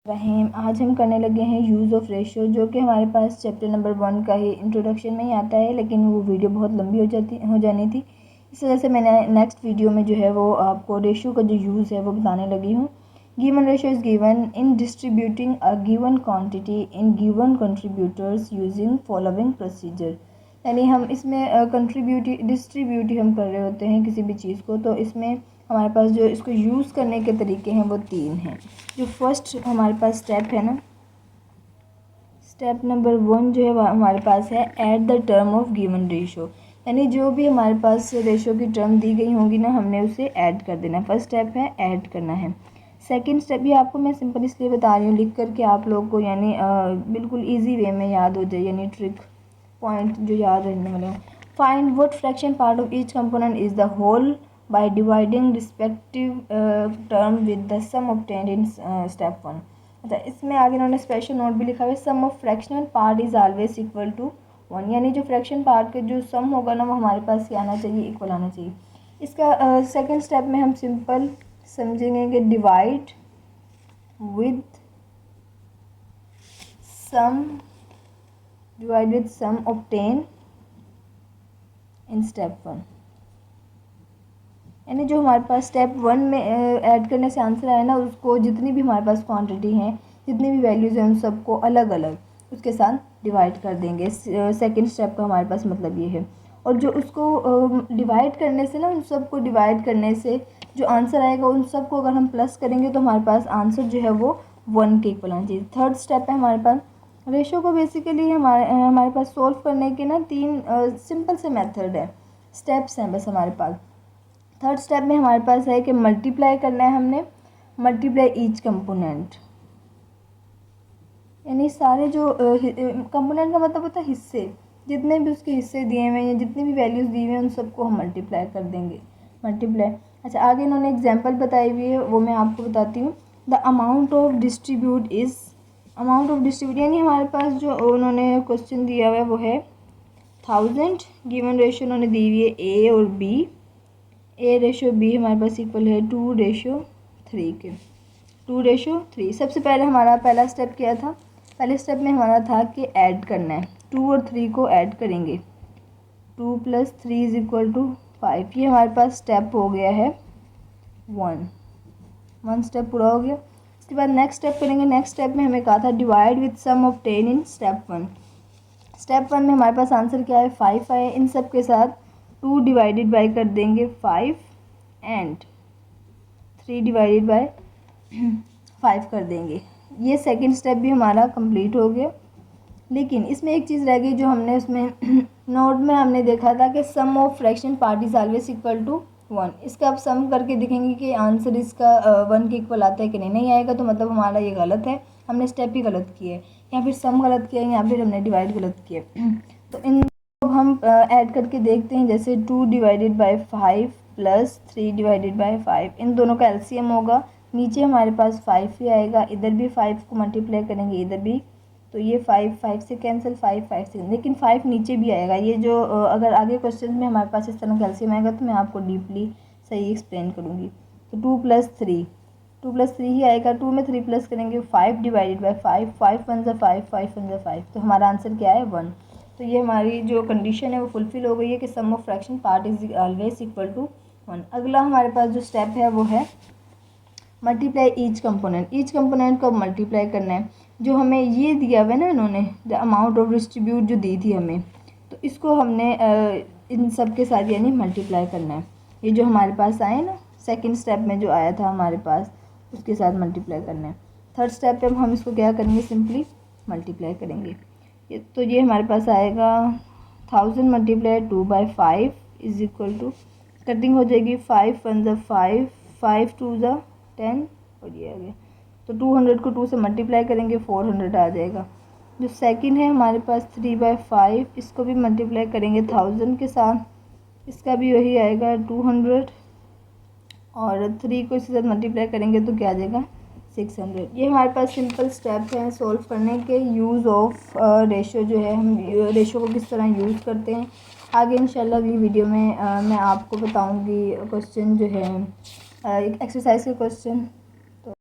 रहीम। आज हम करने लगे हैं यूज़ ऑफ रेशो, जो कि हमारे पास चैप्टर नंबर 1 का ही इंट्रोडक्शन में ही आता है, लेकिन वो वीडियो बहुत लंबी हो जानी थी। इस वजह से मैंने नेक्स्ट वीडियो में जो है वो आपको रेशो का जो यूज़ है वो बताने लगी हूँ। Given ratio is given in distributing a given quantity in given contributors using following procedure. यानी हम इसमें डिस्ट्रीब्यूट हम कर रहे होते हैं किसी भी चीज़ को, तो इसमें हमारे पास जो इसको यूज़ करने के तरीके हैं वो 3 हैं। जो फर्स्ट हमारे पास स्टेप है ना, स्टेप नंबर 1 जो है वो हमारे पास है add the term of given ratio. यानी जो भी हमारे पास रेशो की टर्म दी गई होंगी ना, हमने उसे ऐड कर देना है। फर्स्ट स्टेप है ऐड करना है। सेकंड स्टेप भी आपको मैं सिंपल इसलिए बता रही हूँ लिख करके आप लोग को, यानी बिल्कुल ईजी वे में याद हो जाए, यानी ट्रिक पॉइंट जो याद रहने वाले हैं। Find what fraction part of each component is the whole by dividing respective term with the sum obtained in step 1। अच्छा, इसमें आगे इन्होंने स्पेशल नोट भी लिखा हुआ है, sum of fractional part is always equal to 1। यानी जो फ्रैक्शन पार्ट के जो सम होगा ना वो हमारे पास क्या आना चाहिए, इक्वल आना चाहिए। इसका सेकंड स्टेप में हम सिंपल समझेंगे कि divide with sum obtain in step 1। यानी जो हमारे पास स्टेप 1 में ऐड करने से आंसर आया ना, उसको जितनी भी हमारे पास क्वांटिटी हैं, जितनी भी वैल्यूज़ हैं, उन सबको अलग अलग उसके साथ डिवाइड कर देंगे। सेकंड स्टेप का हमारे पास मतलब ये है। और जो उसको डिवाइड करने से ना, उन सबको डिवाइड करने से जो आंसर आएगा उन सबको अगर हम प्लस करेंगे तो हमारे पास आंसर जो है वो 1 के इक्वल आना चाहिए। थर्ड स्टेप है हमारे पास रेशो को बेसिकली हमारे पास सोल्व करने के ना 3 सिंपल से मेथड है, स्टेप्स हैं बस हमारे पास। थर्ड स्टेप में हमारे पास है कि मल्टीप्लाई करना है हमने, मल्टीप्लाई ईच कंपोनेंट। यानी सारे जो कंपोनेंट का मतलब होता है हिस्से, जितने भी उसके हिस्से दिए हुए हैं, जितनी भी वैल्यूज़ दी हुई हैं, उन सबको हम मल्टीप्लाई कर देंगे। मल्टीप्लाई। अच्छा, आगे इन्होंने एग्जांपल बताई हुई है, वो मैं आपको बताती हूँ। द अमाउंट ऑफ डिस्ट्रीब्यूट यानी हमारे पास जो उन्होंने क्वेश्चन दिया हुआ है वो है 1000। गिवन रेशो उन्होंने दी हुई है ए और बी। ए रेशो बी हमारे पास इक्वल है 2:3 के। 2:3। सबसे पहले हमारा पहला स्टेप क्या था, पहले स्टेप में हमारा था कि ऐड करना है। 2 और 3 को ऐड करेंगे, 2 + 3 = 5। ये हमारे पास स्टेप हो गया है 1 स्टेप पूरा हो गया। इसके बाद नेक्स्ट स्टेप करेंगे। नेक्स्ट स्टेप में हमें कहा था divide with sum of 10 in step 1। Step 1 में हमारे पास आंसर क्या है, 5 आए। इन सब के साथ 2 डिवाइडेड बाई कर देंगे 5 एंड 3 डिवाइडेड बाय 5 कर देंगे। ये सेकंड स्टेप भी हमारा कंप्लीट हो गया। लेकिन इसमें एक चीज़ रह गई जो हमने उसमें नोट में हमने देखा था कि sum of fraction part is always equal to 1। इसका आप सम करके देखेंगे कि आंसर इसका 1 के इक्वल आता है कि नहीं आएगा, तो मतलब हमारा ये गलत है, हमने स्टेप ही गलत किया है, या फिर सम गलत किया है, या फिर हमने डिवाइड गलत किया। तो इन हम ऐड करके देखते हैं। जैसे 2 डिवाइडेड बाई 5 + 3 डिवाइडेड बाई 5, इन दोनों का एलसीएम होगा। नीचे हमारे पास 5 ही आएगा, इधर भी 5 को मल्टीप्लाई करेंगे, इधर भी, तो ये 5 से कैंसिल, 5 से, लेकिन 5 नीचे भी आएगा। ये जो अगर आगे क्वेश्चन में हमारे पास इस तरह कैल्शियम आएगा तो मैं आपको डीपली सही एक्सप्लेन करूँगी। तो 2 + 3 ही आएगा। 2 में 3 प्लस करेंगे, 5 डिवाइडेड बाई 5, 5 × 5, 5 × 5, तो हमारा आंसर क्या है 1। तो ये हमारी जो कंडीशन है वो फुलफिल हो गई है कि sum of fraction part is always equal to 1। अगला हमारे पास जो स्टेप है वो है multiply each component. Each component को मल्टीप्लाई करना है। जो हमें ये दिया हुआ है ना इन्होंने, द अमाउंट ऑफ डिस्ट्रीब्यूट जो दी थी हमें, तो इसको हमने इन सब के साथ यानी मल्टीप्लाई करना है। ये जो हमारे पास आए ना सेकंड स्टेप में जो आया था हमारे पास, उसके साथ मल्टीप्लाई करना है। थर्ड स्टेप पे हम इसको क्या करेंगे, सिंपली मल्टीप्लाई करेंगे। तो ये हमारे पास आएगा 1000 × 2/5 इज इक्वल टू, कटिंग हो जाएगी 5 × 5, 5 × 2 = 10, और ये आ गया। तो 200 को 2 से मल्टीप्लाई करेंगे, 400 आ जाएगा। जो सेकंड है हमारे पास 3/5, इसको भी मल्टीप्लाई करेंगे 1000 के साथ, इसका भी वही आएगा 200, और 3 को इसके साथ मल्टीप्लाई करेंगे तो क्या आ जाएगा 600। ये हमारे पास सिंपल स्टेप हैं सोल्व करने के। यूज़ ऑफ रेशो जो है, हम रेशो को किस तरह यूज़ करते हैं। आगे इंशाल्लाह अगली वीडियो में मैं आपको बताऊंगी क्वेश्चन जो है एक एक्सरसाइज के क्वेश्चन